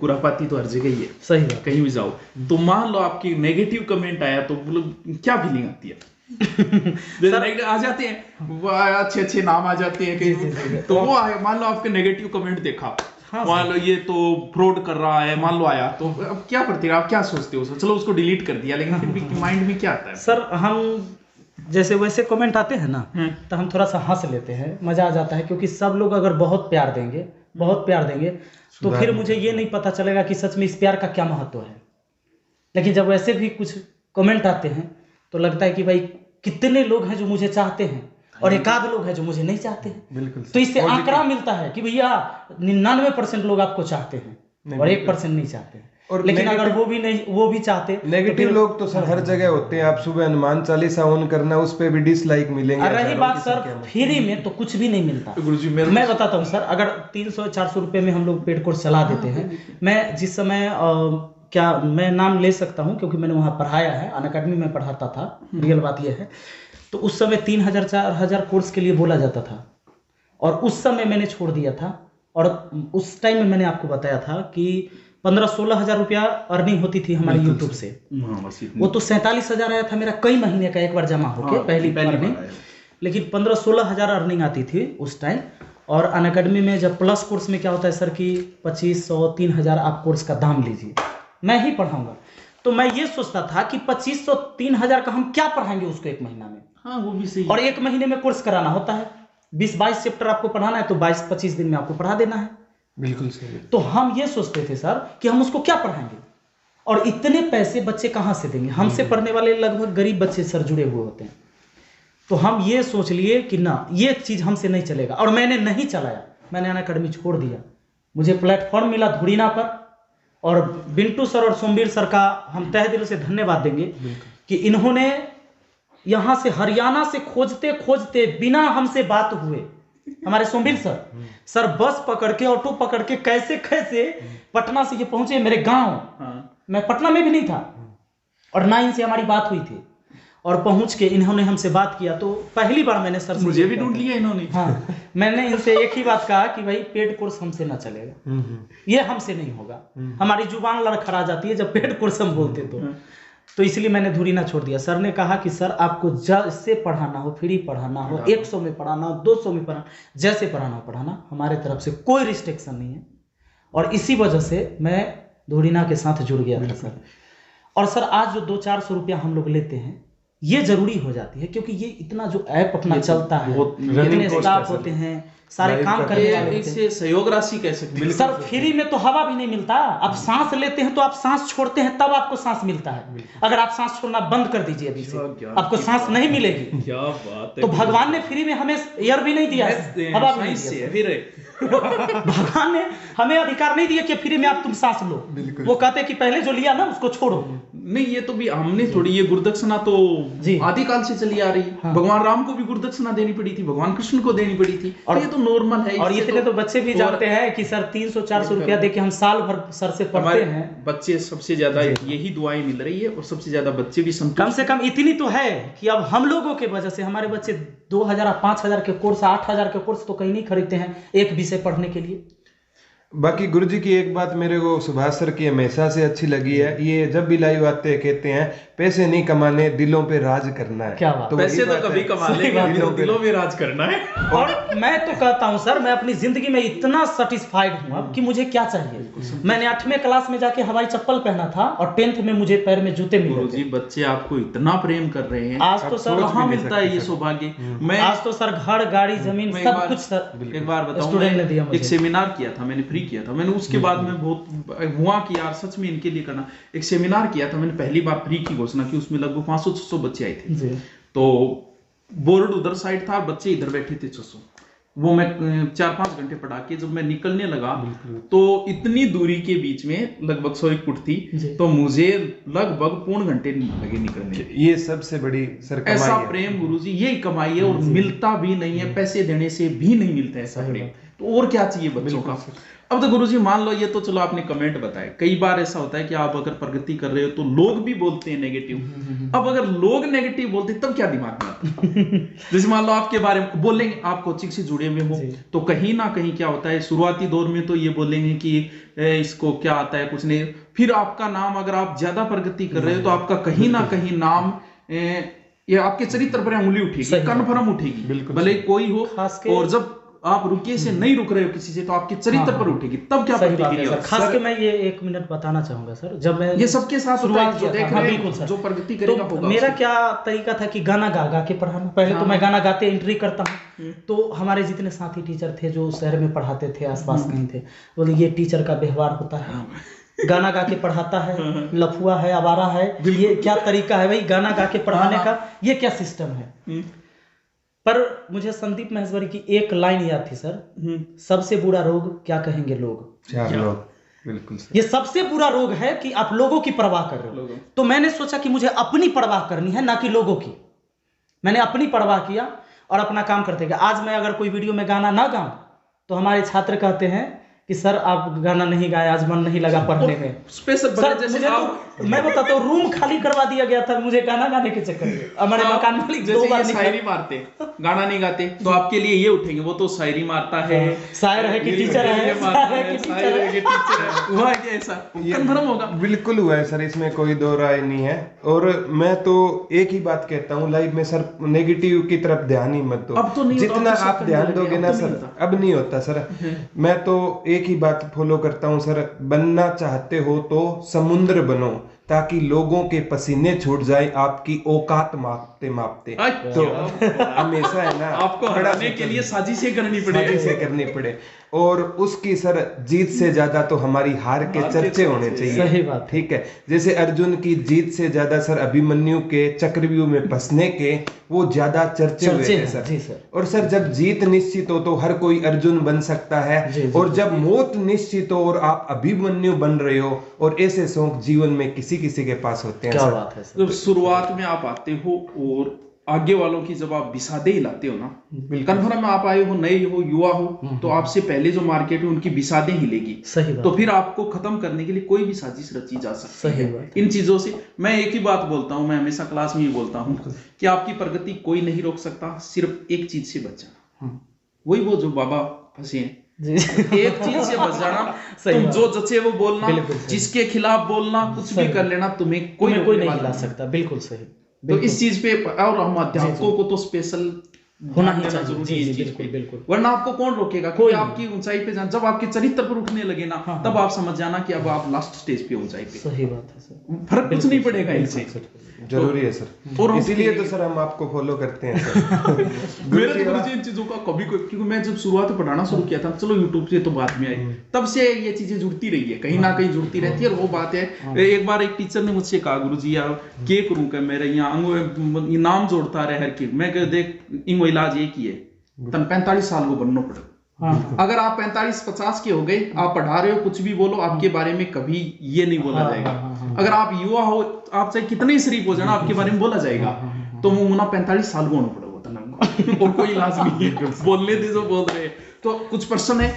कुरापाती तो हर जगह ही है, सही बात, कहीं भी जाओ तो मान लो आपकी नेगेटिव कमेंट आया तो मतलब क्या फीलिंग आती है? नेगेटिव आ जाते हैं, वो अच्छे अच्छे नाम आ जाते हैं कहीं, तो वो मान लो आपके नेगेटिव कमेंट देखा, मान लो ये तो फ्रॉड कर रहा है, मान लो आया, तो अब क्या प्रतिक्रिया, आप क्या सोचते हो? चलो उसको डिलीट कर दिया, लेकिन फिर भी माइंड में क्या आता है? सर हम जैसे वैसे कमेंट आते हैं ना, तो हम थोड़ा सा हंस लेते हैं, मजा आ जाता है, क्योंकि सब लोग अगर बहुत प्यार देंगे तो फिर मुझे ये नहीं पता चलेगा कि सच में इस प्यार का क्या महत्व है। लेकिन जब वैसे भी कुछ कमेंट आते हैं तो लगता है कि भाई कितने लोग हैं जो मुझे चाहते हैं और एकाध लोग हैं जो मुझे नहीं चाहते हैं। बिल्कुल। तो इससे आंकड़ा मिलता है कि भैया 99% लोग आपको चाहते हैं और 1% नहीं चाहते हैं। और लेकिन अगर वो भी चाहते, नेगेटिव तो लोग तो सर हर जगह होते हैं। आप सुबह हनुमान चालीसा ऑन करना, उस पे भी डिसलाइक मिलेंगे। रही बात सर फ्री में, तो कुछ भी नहीं मिलता। मैं बताता हूँ सर, अगर 300-400 रुपए में हम लोग पेड कोर्स चला देते हैं, मैं जिस समय क्या मैं नाम ले सकता हूँ क्योंकि मैंने वहाँ पढ़ाया है, अनअकैडमी में पढ़ाता था, रियल बात यह है। तो उस समय 3000-4000 कोर्स के लिए बोला जाता था और उस समय मैंने छोड़ दिया था। और उस टाइम में मैंने आपको बताया था कि 15-16 हजार रुपया अर्निंग होती थी हमारे यूट्यूब से। वो तो 47,000 आया था मेरा कई महीने का एक बार जमा होके, पहली अर्निंग। लेकिन 15-16 हजार अर्निंग आती थी उस टाइम। और अनअकैडमी में जब प्लस कोर्स में क्या होता है सर कि 2500-3000 आप कोर्स का दाम लीजिए, मैं ही पढ़ाऊंगा। तो मैं ये सोचता था कि 2500-3000 का हम क्या पढ़ाएंगे उसको एक महीना में। हाँ वो भी सही। और एक महीने में कोर्स कराना होता है, 20-22 चैप्टर आपको पढ़ाना है, तो 22-25 दिन में आपको पढ़ा देना है। बिल्कुल सही। तो हम ये सोचते थे सर कि हम उसको क्या पढ़ाएंगे और इतने पैसे बच्चे कहाँ से देंगे। हमसे पढ़ने वाले लगभग गरीब बच्चे सर जुड़े हुए होते हैं। तो हम ये सोच लिए कि ना, ये चीज हमसे नहीं चलेगा और मैंने नहीं चलाया। मैंने अनअकैडमी छोड़ दिया। मुझे प्लेटफॉर्म मिला धुरीना पर और बिंटू सर और सोमवीर सर का हम तहे दिल से धन्यवाद देंगे कि इन्होंने यहाँ से हरियाणा से खोजते खोजते बिना हमसे बात हुए, हमारे सोमवीर सर बस पकड़ के, ऑटो पकड़ के कैसे पटना से ये पहुंचे मेरे गांव। मैं पटना में भी नहीं था और ना इनसे हमारी बात हुई थी। और पहुंच के इन्होंने हमसे बात किया तो पहली बार मैंने सर से, मुझे भी ढूंढ लिया इन्होंने। हाँ, मैंने इनसे एक ही बात कहा कि भाई पेड कोर्स हमसे ना चलेगा, ये हमसे नहीं होगा। हमारी जुबान लड़खड़ा जाती है जब पेड कोर्स हम बोलते तो इसलिए मैंने धुरीना छोड़ दिया। सर ने कहा कि सर आपको जैसे पढ़ाना हो, फ्री पढ़ाना हो, 100 में पढ़ाना हो, 200 में पढ़ाना, जैसे पढ़ाना हो पढ़ाना, हमारे तरफ से कोई रिस्ट्रिक्शन नहीं है। और इसी वजह से मैं धुरीना के साथ जुड़ गया था सर। और सर आज जो 200-400 रुपया हम लोग लेते हैं, ये जरूरी हो जाती है क्योंकि ये इतना जो ऐप अपना चलता है, इतने स्टाफ होते हैं, सारे काम करने वाले से सहयोग राशि कह सकते हैं सर। फ्री में तो हवा भी नहीं मिलता। आप सांस लेते हैं तो आप सांस छोड़ते हैं तब आपको सांस मिलता है। अगर आप सांस छोड़ना बंद कर दीजिए अभी से, आपको सांस नहीं मिलेगी। क्या बात है। तो भगवान ने फ्री में हमें एयर भी नहीं दिया, हवा भी नहीं दिया। भगवान ने हमें अधिकार नहीं दिया कि फ्री में आप तुम सांस लो। वो कहते कि पहले जो लिया ना उसको छोड़ो। नहीं, ये तो भी हमने थोड़ी, ये गुरुदक्षिणा तो आदिकाल से चली आ रही है। हाँ। भगवान राम को भी गुरुदक्षिणा देनी पड़ी थी, भगवान कृष्ण को देनी पड़ी थी, और ये तो नॉर्मल है। और इतने तो बच्चे भी जानते हैं कि सर 300-400 रुपया देके हम साल भर सर से पढ़ते हैं। बच्चे सबसे ज्यादा यही दुआएं मिल रही है और सबसे ज्यादा बच्चे भी संतुष्ट। कम से कम इतनी तो है कि अब हम लोगों के वजह से हमारे बच्चे 2000-5000 के कोर्स, 8000 के कोर्स तो कहीं नहीं खरीदते हैं एक विषय पढ़ने के लिए। बाकी गुरुजी की एक बात मेरे को सुभाष सर की हमेशा से अच्छी लगी है, ये जब भी लाइव आते हैं कहते हैं पैसे नहीं कमाने, दिलों पे राज करना है। क्या बात। तो पैसे तो कभी कमा लेंगे, दिलों पे राज करना है। और मैं तो कहता हूं सर, मैं अपनी जिंदगी में इतना सेटिस्फाइड हूं अब कि मुझे क्या चाहिए। मैंने 8वें क्लास में जाके हवाई चप्पल पहना था और 10th में मुझे पैर में जूते मिले थे। बच्चे आपको इतना प्रेम कर रहे हैं, आज तो सर कहाँ मिलता है ये सौभाग्य। मैं आज तो सर घर, गाड़ी, जमीन सब कुछ सर एक बार बताऊं, एक सेमिनार किया था मैंने, फ्री किया था मैंने। उसके बाद में बहुत हुआ कि यार सच में इनके लिए करना। एक सेमिनार किया था मैंने पहली बार फ्री की घोषणा की, उसमें लगभग 500-600 बच्चे आए थे। तो बोर्ड उधर साइड था, बच्चे इधर बैठे थे 600। वो मैं 4-5 घंटे पढ़ा के जब मैं निकलने लगा तो इतनी दूरी के बीच में लगभग 100 फुट थी, तो मुझे लगभग पौन घंटे लगे निकलने। ये सबसे बड़ी सर कमाई ऐसा है। प्रेम गुरुजी यही कमाई है और मिलता भी नहीं है, पैसे देने से भी नहीं मिलता है ऐसा प्रेम। तो और क्या चाहिए बच्चों का। अब तो गुरुजी मान लो, ये तो चलो आपने कमेंट बताया, कई बार ऐसा होता है कि आप अगर प्रगति कर रहे हो तो लोग भी बोलते हैं नेगेटिव। अब अगर लोग नेगेटिव बोलते हैं तब क्या दिमाग में आता है? जैसे मान लो आपके बारे में बोलेंगे, आप कोचिंग से जुड़े हुए हो, तो कहीं ना कहीं क्या होता है, शुरुआती दौर में तो ये बोलेंगे कि इसको क्या आता है, कुछ नहीं। फिर आपका नाम, अगर आप ज्यादा प्रगति कर रहे हो तो आपका कहीं ना कहीं नाम, ये आपके चरित्र पर उंगली उठेगी, कन्फर्म उठेगी, भले कोई हो। और जब आप रुकिए से नहीं रुक रहे हो किसी से, तो आपके चरित्र पर उठेगी, तब क्या प्रतिक्रिया? खास के मैं ये 1 मिनट बताना चाहूंगा सर, जब मैं ये सबके साथ शुरुआत जो देख रहे हैं, जो प्रगति करेगा तो होगा। मेरा क्या तरीका था कि गाना गा के पढ़ाना। पहले तो मैं गाना गाते एंट्री करता हूँ, तो हमारे जितने साथी टीचर थे जो शहर में पढ़ाते थे, आसपास कहीं थे, बोले ये टीचर का व्यवहार होता है, गाना गा के पढ़ाता है, लफुआ है, आवारा है, ये क्या तरीका है भाई गाना गा के पढ़ाने का, ये क्या सिस्टम है। पर मुझे संदीप महेश्वरी की एक लाइन याद थी सर, सबसे बुरा रोग क्या कहेंगे लोग। 4 लोग, बिल्कुल सर। ये सबसे बुरा रोग है कि आप लोगों की परवाह कर रहे हो। तो मैंने सोचा कि मुझे अपनी परवाह करनी है, ना कि लोगों की। मैंने अपनी परवाह किया और अपना काम करते गया। आज मैं अगर कोई वीडियो में गाना ना गाऊं तो हमारे छात्र कहते हैं कि सर आप गाना नहीं गाए, आज मन नहीं लगा पढ़ने में। स्पेशल मुझे तो मैं बताता हूँ, रूम खाली करवा दिया गया था मुझे गाना गाने के चक्कर में। हमारे मकान मालिक 2 बार शायरी मारते, गाना नहीं गाते, तो आपके लिए ये उठेंगे, वो तो शायरी मारता है, शायर है कि टीचर है, हुआ है कि ऐसा कन्फर्म होगा। बिल्कुल हुआ है सर, इसमें कोई दो राय नहीं है। और मैं तो एक ही बात कहता हूँ लाइव में सर, नेगेटिव की तरफ ध्यान ही मत दो। अब तो नहीं, जितना आप ध्यान दोगे ना सर, अब नहीं होता सर। मैं तो एक ही बात फॉलो करता हूँ सर, बनना चाहते हो तो समुद्र बनो, ताकि लोगों के पसीने छूट जाए आपकी औकात मापते मापते। तो हमेशा है ना, आपको हराने के लिए साजिशें करनी पड़े, और उसकी सर जीत से ज्यादा तो हमारी हार के चर्चे होने चाहिए। सही बात, ठीक है। जैसे अर्जुन की जीत से ज्यादा सर अभिमन्यु के चक्रव्यूह में फंसने के वो ज्यादा चर्चे हुए थे सर। और सर जब जीत निश्चित हो तो हर कोई अर्जुन बन सकता है, और जब मौत निश्चित हो और आप अभिमन्यु बन रहे हो, और ऐसे शौक जीवन में किसी किसी के पास होते हैं। क्या बात है सर। जब शुरुआत में आप आते हो और आगे वालों की जब आप बिसादे हिलाते हो ना, कन्फर्म आप आए हो, नए हो, युवा हो, तो आपसे पहले जो मार्केट है उनकी बिसादे हिलेगी। सही बात। तो फिर आपको खत्म करने के लिए कोई भी साजिश रची जा सकती सही है। बात। इन चीजों से मैं एक ही बात बोलता हूं, मैं हमेशा क्लास में ही बोलता हूं कि आपकी प्रगति कोई नहीं रोक सकता, सिर्फ एक चीज से बच जाना। वही वो जो बाबा फंसे हैं, एक चीज से बच जाना। तुम जो जचे वो बोलना, जिसके खिलाफ बोलना, कुछ भी कर लेना, तुम्हें कोई नहीं हिला सकता। बिल्कुल सही। तो इस चीज पे, और हम अध्यापकों को तो स्पेशल होना ही चाहिए। बिल्कुल। वरना आपको कौन रोकेगा? कोई आपकी ऊंचाई पे जब आपके चरित्र पर उठने लगे ना, तब आप समझ जाना कि अब आप लास्ट स्टेज पे ऊंचाई पे। सही बात है सर, फर्क कुछ नहीं पड़ेगा इनसे। जरूरी है सर, और इसीलिए तो सर हम आपको फॉलो करते हैं सर। मेरे तो गुरुजी इन चीजों का कभी कोई, क्योंकि मैं जब शुरुआत में पढ़ाना शुरू किया था, चलो यूट्यूब से तो बाद में आई, तब से ये चीजें जुड़ती रही है, कहीं ना कहीं जुड़ती रहती है। और वो बात है, एक बार एक टीचर ने मुझसे कहा, गुरुजी यार के करूं का, मेरे यहाँ नाम जोड़ता रहे हर की, मैं देख इंगो इलाज एक ही है, तन 45 साल को बनना पड़ेगा। अगर आप 45-50 के हो गए, आप पढ़ा रहे हो, कुछ भी बोलो, आपके बारे में कभी ये नहीं बोला जाएगा। अगर आप युवा हो, आप चाहे कितने ही शरीफ हो जाना, आपके बारे में बोला जाएगा। तो मुना 45 साल को होना पड़ेगा, और कोई इलाज नहीं है। बोलने दे जो बोल रहे हैं। तो कुछ प्रश्न है,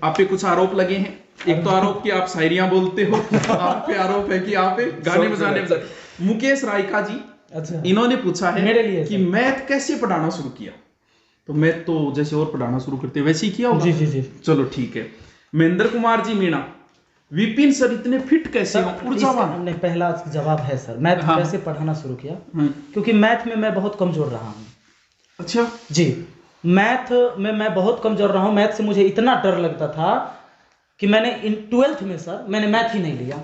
आप पे कुछ आरोप लगे हैं। एक तो आरोप कि आप शायरियां बोलते हो, आप पे आरोप है कि आप गाने बजाने। मुकेश रायका जी, इन्होंने पूछा है कि मैथ कैसे पढ़ाना शुरू किया। तो मैं तो जैसे और पढ़ाना शुरू करते वैसे ही किया होगा। जी। चलो ठीक है। महेंद्र कुमार जी मीणा, विपिन सर इतने फिट कैसे हो, ऊर्जावान? पहला जवाब है सर, मैथ कैसे पढ़ाना शुरू किया, क्योंकि मैथ में मैं बहुत कमजोर रहा हूँ। अच्छा जी, मैथ में मैं बहुत कमजोर रहा हूँ। मैथ से मुझे इतना डर लगता था कि मैंने 12th में सर मैंने मैथ ही नहीं लिया।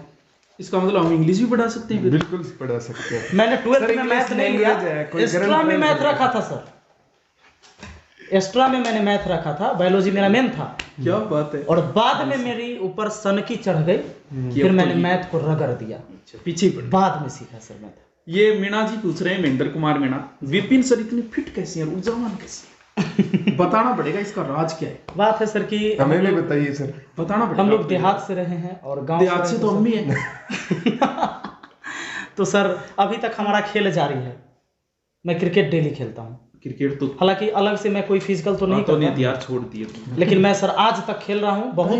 इसका मतलब हम इंग्लिश भी पढ़ा सकते हैं? बिल्कुल पढ़ा सकते हैं। मैंने 12th में मैथ नहीं लिया, एक्स्ट्रा में मैथ रखा था सर, एक्स्ट्रा में मैंने मैथ रखा था, बायोलॉजी मेरा मेन था। क्या बात है। और बाद में मेरी ऊपर सनकी चढ़ गई, फिर मैंने मैथ को रगड़ दिया, पीछे बाद में सीखा सर मैथ। ये मीणा जी पूछ रहे हैं, महेंद्र कुमार मीणा, विपिन सर इतने फिट कैसे हैं, ऊर्जावान कैसे? बताना पड़ेगा इसका राज क्या है। बात है सर कि हमें भी बताइए सर, बताना पड़ेगा। हम लोग देहात से रहे हैं और गांव देहात से तो हम भी हैं। तो सर अभी तक हमारा खेल जारी है। मैं क्रिकेट डेली खेलता हूँ। क्रिकेट तो हालांकि अलग से मैं कोई फिजिकल तो नहीं करता, यार छोड़ दिए, लेकिन मैं सर आज तक खेल रहा हूँ। बहुत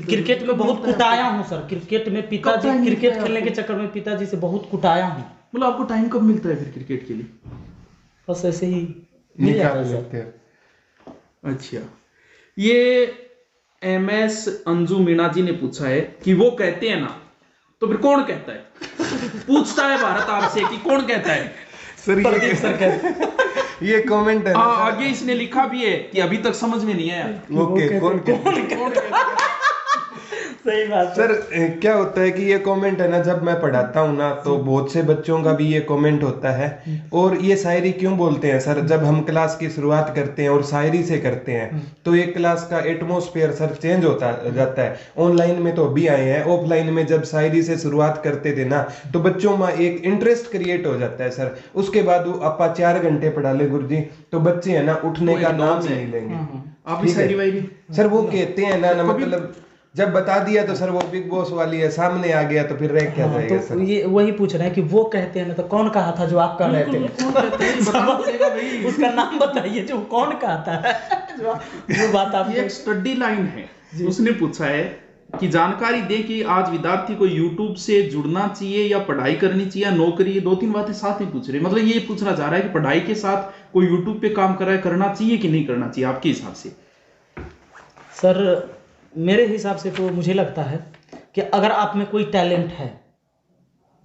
क्रिकेट में बहुत कुटाया हूँ सर। क्रिकेट में पिताजी, क्रिकेट खेलने के चक्कर में पिताजी से बहुत कुटाया हूँ। मतलब आपको टाइम कब मिलता है फिर क्रिकेट के लिए? बस ऐसे ही निकाल लेते हैं। अच्छा, ये MS अंजू मीणा जी ने पूछा है कि वो कहते हैं ना, तो फिर कौन कहता है? पूछता है भारत आपसे कि कौन कहता है? सर प्रदीप सर कहते ये कमेंट है ना, आगे इसने लिखा भी है कि अभी तक समझ में नहीं आया। ओके, कौन कहता है? सही बात सर क्या होता है कि ये कमेंट है ना, जब मैं पढ़ाता हूँ ना तो बहुत से बच्चों का भी ये कमेंट होता है। और ये शायरी क्यों बोलते हैं सर, जब हम क्लास की शुरुआत करते हैं और शायरी से करते हैं तो एक क्लास का एटमॉस्फेयर सर चेंज होता जाता है। ऑनलाइन में तो अभी आए हैं, ऑफलाइन में जब शायरी से शुरुआत करते थे ना तो बच्चों में एक इंटरेस्ट क्रिएट हो जाता है सर। उसके बाद आपा 4 घंटे पढ़ा ले गुरुजी तो बच्चे है ना उठने का नाम ही नहीं लेंगे। आप भी शायरी वायरी सर वो कहते हैं ना मतलब जब बता दिया तो सर वो बिग बॉस वाली है, सामने आ गया तो फिर रह क्या जाएगा। तो सर ये वही पूछ रहे हैं कि वो कहते हैं ना, तो कौन कहा था जो आप कह रहे थे? उसका नाम बताइए जो कौन कहता है। जो बात आप, ये एक स्टडी लाइन है, उसने पूछा है कि जानकारी दे कि आज विद्यार्थी को यूट्यूब से जुड़ना चाहिए या पढ़ाई करनी चाहिए या नौकरी। ये 2-3 बातें साथ में पूछ रहे, मतलब ये पूछना चाह रहा है कि पढ़ाई के साथ कोई यूट्यूब पे काम कर रहा है, करना चाहिए कि नहीं करना चाहिए आपके हिसाब से? सर मेरे हिसाब से तो मुझे लगता है कि अगर आप में कोई टैलेंट है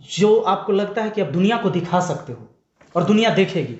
जो आपको लगता है कि आप दुनिया को दिखा सकते हो और दुनिया देखेगी,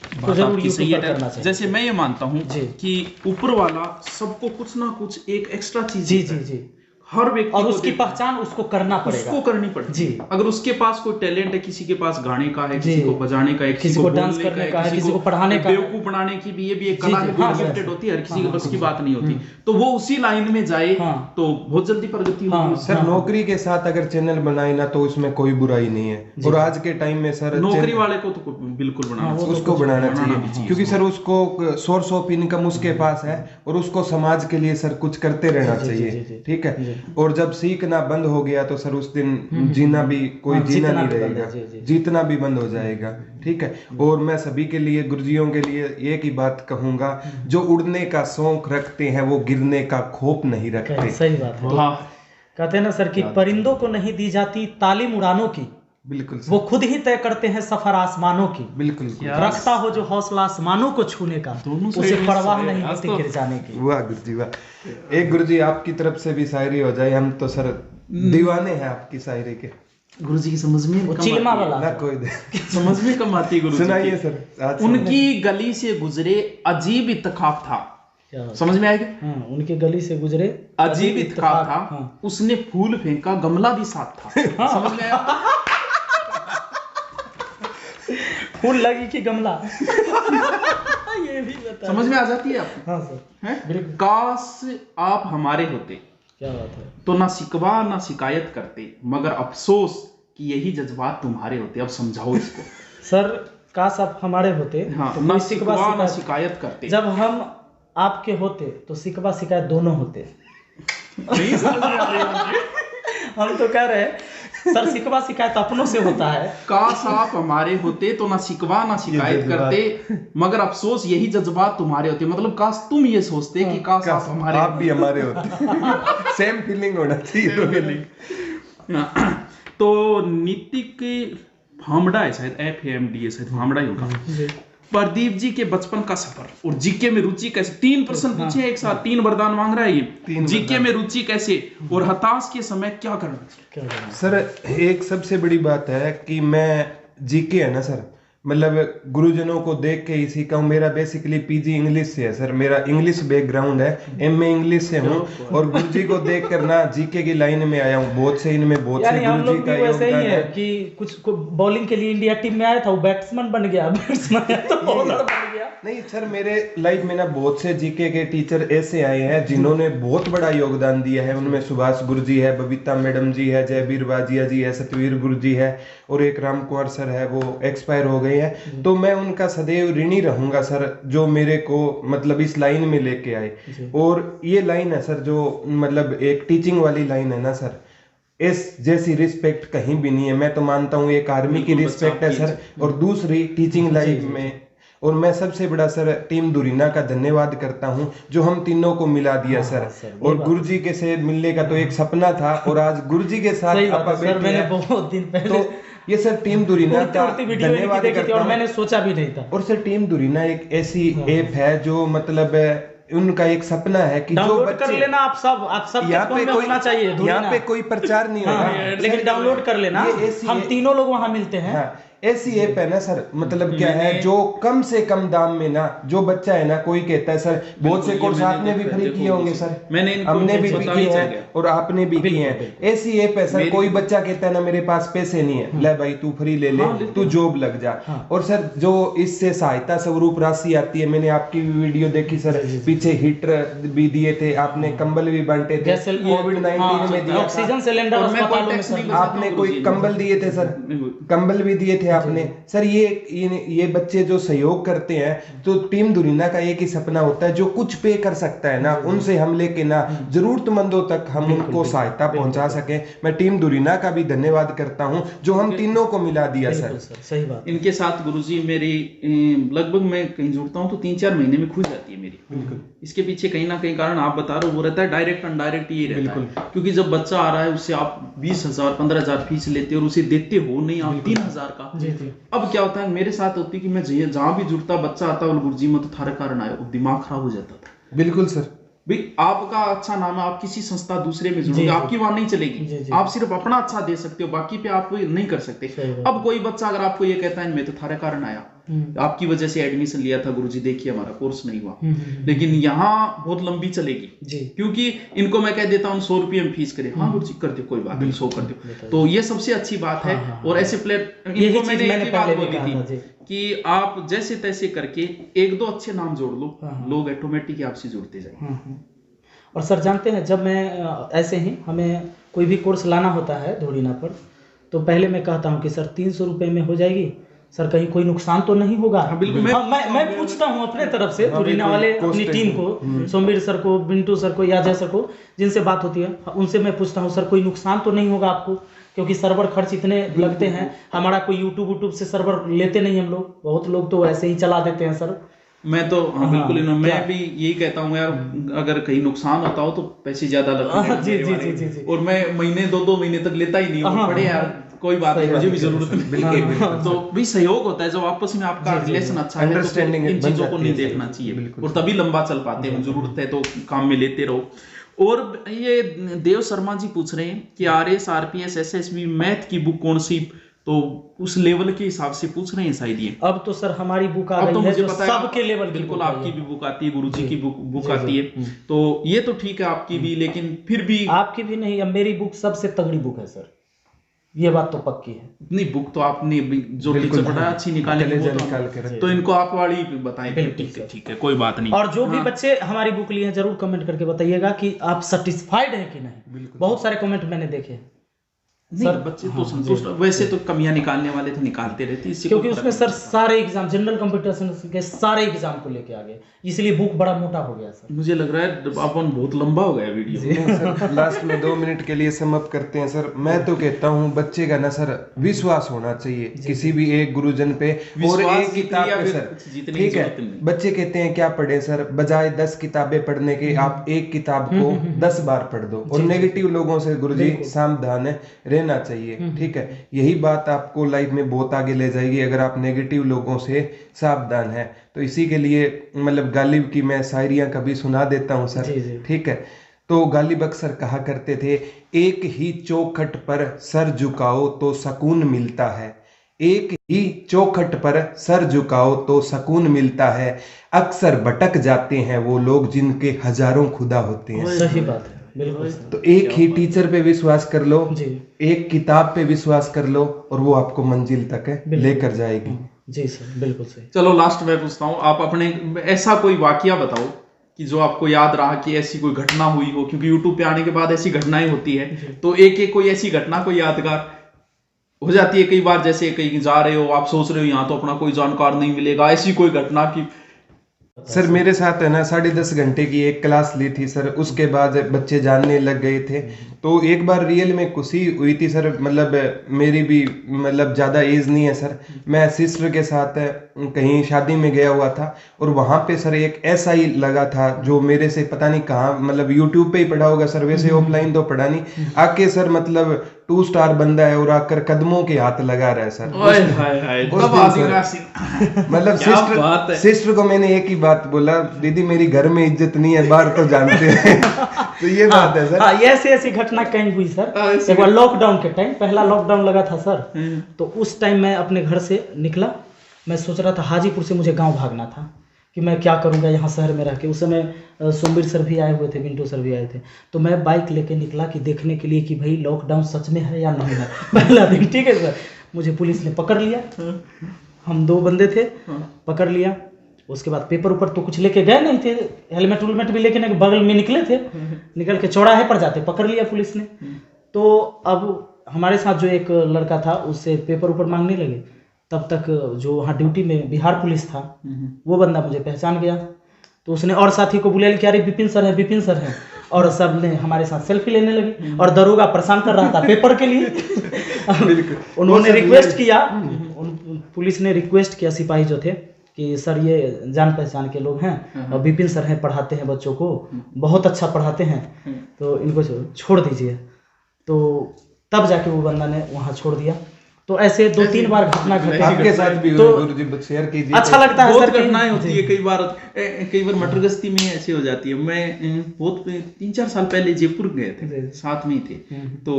तो जरूर यूट्यूब पर करना चाहिए। जैसे मैं ये मानता हूँ कि ऊपर वाला सबको कुछ ना कुछ एक एक्स्ट्रा चीज, जी जी जी, हर व्यक्ति और उसकी पहचान उसको करना पड़ेगा, उसको करनी पड़ेगी जी। अगर उसके पास कोई टैलेंट है, किसी के पास गाने का है, किसी को बजाने का है, किसी को डांस करने का है, किसी को पढ़ाने का, बेवकूफ बनाने की भी ये भी एक कला है, गिफ्टेड होती है, हर किसी के बस की बात नहीं होती, तो वो उसी लाइन में जाए तो बहुत जल्दी प्रगति होगी। सर नौकरी के साथ अगर चैनल बनाए ना तो उसमें कोई बुराई नहीं है। और आज के टाइम में सर नौकरी वाले को तो बिल्कुल बनाना, उसको बनाना चाहिए, क्योंकि सर उसको सोर्स ऑफ इनकम उसके पास है और उसको समाज के लिए सर कुछ करते रहना चाहिए, ठीक है। और जब सीखना बंद हो गया तो सर उस दिन जीना भी कोई जीना नहीं रहेगा, जीतना भी बंद हो जाएगा, ठीक है। और मैं सभी के लिए, गुरुजियों के लिए एक ही बात कहूंगा, जो उड़ने का शौक रखते हैं वो गिरने का खौफ नहीं रखते। सही बात है। कहते हैं ना सर कि परिंदों को नहीं दी जाती तालीम उड़ानों की, बिल्कुल वो खुद ही तय करते हैं सफर आसमानों की। बिल्कुल रखता हो जो हौसला आसमानों को छूने का, उसे परवाह नहीं होती गिर जाने की। वाह गुरुजी वाह। एक गुरुजी आपकी तरफ से भी शायरी हो जाए, हम तो सर दीवाने हैं आपकी शायरी के। गुरुजी की समझ में चिलमा वाला ना कोई समझ में कम आती है गुरुजी। सुनाइए सर। उनकी गली से गुजरे अजीब इत्तेफाक था, समझ में आएगा? उनके गली से गुजरे अजीब इत्तेफाक था, उसने फूल फेंका गमला भी साथ था। समझ में आया? फूल लगी कि गमला ये भी बता, समझ में आ जाती है आपको? हाँ सर। काश आप हमारे होते, क्या बात है, तो ना शिकवा ना शिकायत करते, मगर अफसोस कि यही जज्बात तुम्हारे होते। अब समझाओ इसको। सर काश आप हमारे होते, तो ना शिकवा ना शिकायत करते। जब हम आपके होते तो शिकवा शिकायत दोनों होते। नहीं समझ में आ रही हम तो कह रहे हैं सर शिकवा शिकायत अपनों से होता है। काश आप हमारे होते तो ना शिकवा ना शिकायत करते, मगर अफसोस यही जज्बात तुम्हारे होते। मतलब काश तुम ये सोचते कि काश आप हमारे, आप भी हमारे होते। सेम फीलिंग होना चाहिए। तो नीतिक फामड़ा है शायद, FAMD है शायद, फामड़ा ही होगा। प्रदीप जी के बचपन का सफर और जीके में रुचि कैसे? 3 प्रश्न पूछे एक साथ, 3 वरदान मांग रहा है ये। जीके में रुचि कैसे और हताश के समय क्या करना चाहिए? सर एक सबसे बड़ी बात है कि मैं जीके है ना सर, मतलब गुरुजनों को देख के ही सीखा हूँ। मेरा बेसिकली PG इंग्लिश से है सर, मेरा इंग्लिश बैकग्राउंड है, MA इंग्लिश से हूँ। और गुरुजी को देख कर ना जीके की लाइन में आया हूँ। बहुत से इनमें बहुत से गुरुजी का योगदान है कि कुछ बॉलिंग के लिए इंडिया टीम में आया था, वो बैट्समैन बन गया, बैट्समैन तो बॉलर बन गया। नहीं सर, मेरे लाइफ में ना बहुत से जीके के टीचर ऐसे आए हैं जिन्होंने बहुत बड़ा योगदान दिया है। उनमें सुभाष गुरुजी है, बबीता मैडम जी है, जयवीर बाजिया जी है, सतवीर गुरुजी है और एक राम कुमार सर है, वो एक्सपायर हो गए हैं। तो मैं उनका सदैव ऋणी रहूंगा सर, जो मेरे को मतलब इस लाइन में लेके आए। और ये लाइन है सर जो मतलब एक टीचिंग वाली लाइन है ना सर, इस जैसी रिस्पेक्ट कहीं भी नहीं है। मैं तो मानता हूँ एक आर्मी की रिस्पेक्ट है सर, और दूसरी टीचिंग लाइफ में और मैं सबसे बड़ा सर टीम दुरीना का धन्यवाद करता हूं जो हम तीनों को मिला दिया सर। और गुरुजी के से मिलने का तो एक सपना था और आज गुरुजी के साथ सर मैंने बहुत दिन पहले तो ये सर टीम दुरीना का धन्यवाद करता हूं। और मैंने सोचा भी नहीं था। और सर टीम दुरीना एक ऐसी ऐप है जो मतलब उनका एक सपना है कि जो बच्चे कर लेना आप सब यहाँ पे कोई होना चाहिए, यहाँ पे कोई प्रचार नहीं होगा, लेकिन डाउनलोड कर लेना। हम तीनों लोग वहां मिलते हैं। हाँ, ऐसी ऐप है ना सर, मतलब क्या है जो कम से कम दाम में ना, जो बच्चा है ना, कोई कहता है सर बहुत से कोर्स आपने भी फ्री किए होंगे सर, हमने भी किए हैं और आपने भी किए हैं। ऐसी ऐप है सर, कोई बच्चा कहता है ना मेरे पास पैसे नहीं है, ले भाई तू फ्री ले ले, तू जॉब लग जा। और सर जो इससे सहायता स्वरूप राशि आती है, मैंने आपकी वीडियो देखी सर, पीछे हीटर भी दिए थे आपने, कंबल भी बांटे थे, कोविड-19 में दिया, ऑक्सीजन सिलेंडर आपने कोई कंबल दिए थे सर, कंबल भी दिए थे आपने सर। ये बच्चे जो सहयोग करते हैं, तो टीम दुरीना का एक ही सपना होता है जो कुछ पे कर सकता है ना, उनसे हम लेके ना जरूरतमंदों तक हम उनको सहायता पहुंचा सके। मैं टीम दुरीना का भी धन्यवाद करता हूं जो हम तीनों को मिला दिया सर। सही बात। इनके साथ गुरुजी मेरी लगभग मैं कहीं जुड़ता हूं तो 3-4 महीने में खुल जाती है मेरी। इसके पीछे कहीं ना कहीं कारण आप बता रहे हो वो रहता है, डायरेक्ट अनडायरेक्ट ये रहता है। क्योंकि जब बच्चा आ रहा है उससे आप 20,000 15,000 फीस लेते हो और उसे देते हो नहीं आप 3,000 का। अब क्या होता है मेरे साथ होती कि मैं जहां भी जुड़ता बच्चा आता और गुरुजी में तो थारा कारण आया, दिमाग खराब हो जाता था। बिल्कुल सर, भाई आपका अच्छा नाम है, आप किसी संस्था दूसरे में जुड़ोगे, आपकी वहां नहीं चलेगी। आप सिर्फ अपना अच्छा दे सकते हो, बाकी पे आप नहीं कर सकते। अब कोई बच्चा अगर आपको ये कहता है मैं तो थारे कारण आया, आपकी वजह से एडमिशन लिया था गुरुजी, देखिए हमारा कोर्स नहीं हुआ, लेकिन यहाँ बहुत लंबी चलेगी क्योंकि इनको मैं कह देता हूँ 100 रुपये में फीस करे, हाँ गुरुजी कर दो कोई बात नहीं, 100 कर दो, तो ये सबसे अच्छी बात है। और ऐसे प्लेयर इनको मैंने एक बात बोली थी कि आप जैसे तैसे करके 1-2 अच्छे नाम जोड़ लो, लोग ऑटोमेटिक आपसे जुड़ते जाएंगे। और सर जानते हैं जब मैं ऐसे ही हमें कोई भी कोर्स लाना होता है धुरीना पर, तो पहले मैं कहता हूँ कि सर 300 रुपये में हो जाएगी सर, कहीं कोई नुकसान तो नहीं होगा। बिल्कुल मैं पूछता हूँ अपने तरफ से धुरीना वाले अपनी टीम को, सोमवीर सर को, बिंटू सर को या जय सर को, जिनसे बात होती है उनसे मैं पूछता हूँ सर कोई नुकसान तो नहीं होगा आपको, क्योंकि सर्वर खर्च इतने लगते हैं, हमारा कोई यूट्यूब से सर्वर लेते नहीं हम लोग, बहुत लोग तो ऐसे ही चला देते हैं सर। मैं तो बिल्कुल मैं भी यही कहता हूँ यार, अगर कहीं नुकसान होता हो तो पैसे ज्यादा लगते हैं। जी। और मैं महीने 2-2 महीने तक लेता ही नहीं हूँ, पड़े यार कोई बात नहीं, मुझे भी जरूरत नहीं। तो भी सहयोग होता है जब आपस में आपका रिलेशन अच्छा है, तो इन चीजों को नहीं देखना चाहिए और तभी लंबा चल पाते हैं। जरूरत है तो काम में लेते रहो। और ये देव शर्मा जी पूछ रहे हैं कि RS RPS SSB मैथ की बुक कौन सी, तो उस लेवल के हिसाब से पूछ रहे हैं शायद ये। अब तो सर हमारी बुक आ गई है जो सबके लेवल, बिल्कुल आपकी भी बुक आती है, गुरुजी की बुक आती है, तो ये तो ठीक है आपकी भी, लेकिन फिर भी आपकी भी नहीं, अब मेरी बुक सबसे तगड़ी बुक है सर, ये बात तो पक्की है। नहीं बुक तो आपने जो टीचर पढ़ा अच्छी निकाले, तो इनको आप वाली बताएं। ठीक है कोई बात नहीं। और जो भी बच्चे हमारी बुक लिए हैं जरूर कमेंट करके बताइएगा कि आप सेटिस्फाइड हैं कि नहीं। बहुत सारे कमेंट मैंने देखे हैं सर, बच्चे तो संतुष्ट, वैसे तो कमियां निकालने वाले तो निकालते रहते हैं, क्योंकि उसमें सर सारे एग्जाम, जनरल कंप्यूटर साइंस के सारे एग्जाम को लेके आ गए, इसलिए बुक बड़ा मोटा हो गया सर। मुझे लग रहा है अपन बहुत लंबा हो गया वीडियो। लास्ट में 2 मिनट के लिए सम अप करते हैं सर। मैं तो कहता हूँ बच्चे का ना सर विश्वास होना चाहिए किसी भी एक गुरुजन पे और एक किताब पे सर, ठीक है। बच्चे कहते हैं क्या पढ़े सर, बजाय 10 किताबें पढ़ने के आप एक किताब को 10 बार पढ़ दो। और नेगेटिव लोगों से गुरुजी सावधान रहना चाहिए, ठीक है। यही बात आपको लाइफ में बहुत आगे ले जाएगी अगर आप नेगेटिव लोगों से सावधान हैं। तो इसी के लिए मतलब गालिब की मैं शायरियां कभी सुना देता हूं सर, ठीक है। तो गालिब अक्सर कहा करते थे, एक ही चौखट पर सर झुकाओ तो सुकून मिलता है, एक ही चौखट पर सर झुकाओ तो सुकून मिलता है, अक्सर भटक जाते हैं वो लोग जिनके हजारों खुदा होते हैं। सही बात है, बिल्कुल। तो एक ही टीचर पे विश्वास कर लो, एक किताब पे विश्वास कर लो और वो आपको मंजिल तक लेकर जाएगी। जी सर, बिल्कुल सही। चलो लास्ट में पूछता हूँ, आप अपने ऐसा कोई वाकया बताओ कि जो आपको याद रहा कि ऐसी कोई घटना हुई हो, क्योंकि यूट्यूब पे आने के बाद ऐसी घटनाएं होती है, तो एक कोई ऐसी घटना कोई यादगार हो जाती है। कई बार जैसे कहीं जा रहे हो, आप सोच रहे हो यहाँ तो अपना कोई जानकार नहीं मिलेगा, ऐसी कोई घटना की सर मेरे साथ है ना 10.5 घंटे की एक क्लास ली थी सर, उसके बाद बच्चे जानने लग गए थे। तो एक बार रियल में खुशी हुई थी सर, मतलब मेरी भी मतलब ज़्यादा एज नहीं है सर, मैं सिस्टर के साथ कहीं शादी में गया हुआ था और वहाँ पे सर एक ऐसा ही लगा था जो मेरे से पता नहीं कहाँ, मतलब यूट्यूब पे ही पढ़ा होगा सर, वैसे ऑफलाइन तो पढ़ा नहीं, आके सर मतलब 2 स्टार बंदा है और आकर कदमों के हाथ लगा रहा है सर। मतलब सिस्टर को मैंने एक ही बात बोला, दीदी मेरी घर में इज्जत नहीं है, बाहर तो जानते हैं। तो ये बात है सर। हाँ, ये ऐसी घटना कहीं हुई सर। एक बार लॉकडाउन के टाइम, पहला लॉकडाउन लगा था सर, तो उस टाइम मैं अपने घर से निकला, मैं सोच रहा था हाजीपुर से मुझे गांव भागना था कि मैं क्या करूंगा यहाँ शहर में रह के। उस समय सोमवीर सर भी आए हुए थे, मिंटू सर भी आए थे, तो मैं बाइक लेके निकला कि देखने के लिए कि भाई लॉकडाउन सच में है या नहीं है। पहला दिन, ठीक है सर, मुझे पुलिस ने पकड़ लिया, हम 2 बंदे थे, पकड़ लिया। उसके बाद पेपर ऊपर तो कुछ लेके गए नहीं थे, हेलमेट उलमेट भी लेके नहीं, बगल में निकले थे, निकल के चौराहे पर जाते पकड़ लिया पुलिस ने। तो अब हमारे साथ जो एक लड़का था उससे पेपर ऊपर मांगने लगे, तब तक जो वहाँ ड्यूटी में बिहार पुलिस था वो बंदा मुझे पहचान गया, तो उसने और साथी को बुला लिया, अरे विपिन सर है, विपिन सर है, और सब ने हमारे साथ सेल्फी लेने लगे। और दरोगा परेशान कर रहा था पेपर के लिए। उन्होंने रिक्वेस्ट किया, पुलिस ने रिक्वेस्ट किया, सिपाही जो थे, कि सर ये जान पहचान के लोग हैं और विपिन सर हैं, पढ़ाते हैं बच्चों को, बहुत अच्छा पढ़ाते हैं, तो इनको छोड़ दीजिए। तो तब जाके वो बंदा ने वहाँ छोड़ दिया। तो ऐसे 2-3 बार घटना घटी आपके साथ भी, तो गुरुजी शेयर कीजिए। अच्छा लगता है बहुत सर, घटनाएं होती है। कई बार मटर गश्ती में ऐसे हो जाती है। मैं बहुत 3-4 साल पहले जयपुर गए थे, साथ में ही थे, तो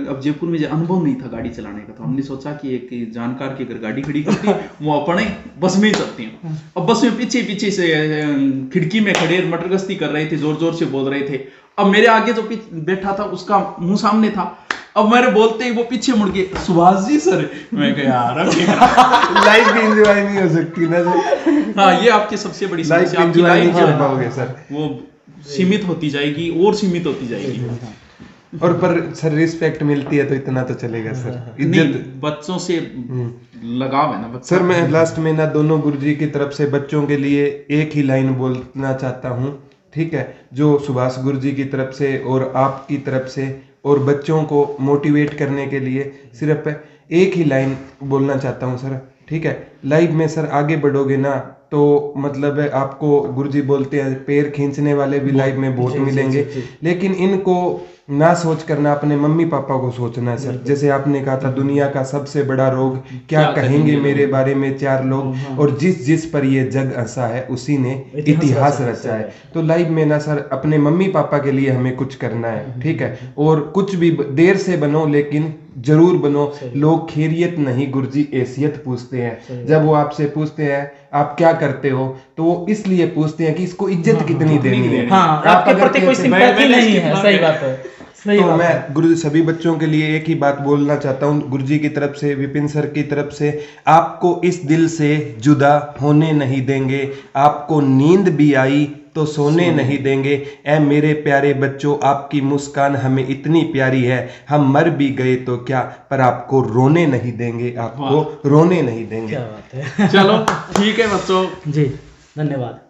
अब जयपुर में अनुभव नहीं था गाड़ी चलाने का, तो हमने सोचा कि एक जानकार की अगर गाड़ी खड़ी करती है वो अपने बस में ही चलती है। अब बस में पीछे से खिड़की में खड़े मटर गश्ती कर रहे थे, जोर जोर से बोल रहे थे। अब मेरे आगे जो बैठा था उसका मुंह सामने था, अब मेरे बोलते ही वो पीछे मुड़ के, सुभाष जी सर, मैं कहा यार लाइफ भी एंजॉय नहीं हो सकती ना सर। हाँ, ये आपकी सबसे बड़ी समस्या, आपकी लाइफ जो है सर वो सीमित होती जाएगी और सीमित होती जाएगी। और पर सर रिस्पेक्ट मिलती है तो इतना तो चलेगा सर, इज्जत बच्चों से लगाव है ना सर। मैं लास्ट में ना दोनों गुरुजी की तरफ से बच्चों के लिए एक ही लाइन बोलना चाहता हूँ, ठीक है, जो सुभाष गुरुजी की तरफ से और आपकी तरफ से, और बच्चों को मोटिवेट करने के लिए सिर्फ एक ही लाइन बोलना चाहता हूँ सर, ठीक है। लाइफ में सर आगे बढ़ोगे ना तो मतलब आपको गुरुजी बोलते हैं पैर खींचने वाले भी लाइफ में बहुत मिलेंगे, लेकिन इनको ना सोच करना अपने मम्मी पापा को सोचना है सर। जैसे आपने कहा था दुनिया का सबसे बड़ा रोग क्या कहेंगे मेरे बारे में 4 लोग, और जिस पर ये जग हंसा है उसी ने इतिहास रचा है। तो लाइफ में ना सर अपने मम्मी पापा के लिए हमें कुछ करना है, ठीक है, और कुछ भी देर से बनो लेकिन जरूर बनो। लोग खैरियत नहीं गुरुजी हैसियत पूछते हैं। जब वो आपसे पूछते हैं आप क्या करते हो, तो वो इसलिए पूछते हैं कि इसको इज्जत कितनी देनी है। हाँ, आपके प्रति कोई सिंपैथी नहीं है। सही बात है। तो मैं गुरुजी सभी बच्चों के लिए एक ही बात बोलना चाहता हूँ, गुरुजी की तरफ से, विपिन सर की तरफ से, आपको इस दिल से जुदा होने नहीं देंगे। आपको नींद भी आई तो सोने नहीं देंगे। ऐ मेरे प्यारे बच्चों, आपकी मुस्कान हमें इतनी प्यारी है, हम मर भी गए तो क्या, पर आपको रोने नहीं देंगे, आपको रोने नहीं देंगे। क्या बात है। चलो ठीक है बच्चों जी, धन्यवाद।